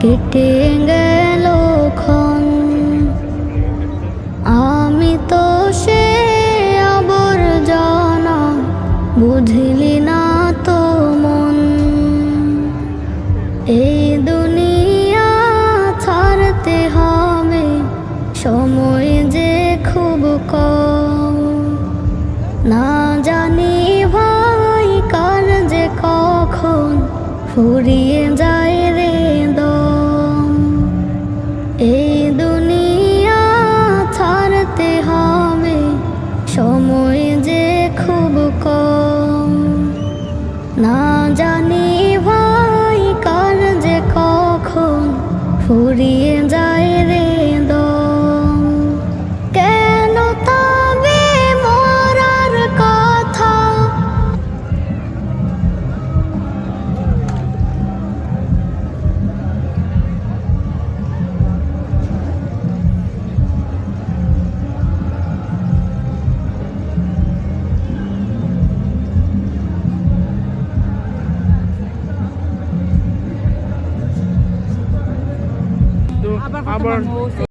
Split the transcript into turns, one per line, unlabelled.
কেটে গেল ক্ষণ, আমি তো সে আবর্জনা, বুঝলি না তো মন। এই দুনিয়া ছাড়তে হবে, সময় যে খুব কম। না জানি ভাই কার যে কখন ফুরিয়ে যায় রে দম। এই দুনিয়া ছাড়তে হবে, সময় যে খুব কম। না জানি ভাই কার যে কখন ফুরিয়ে যায় রে দম। কেন তবে মরার কথা,
আবার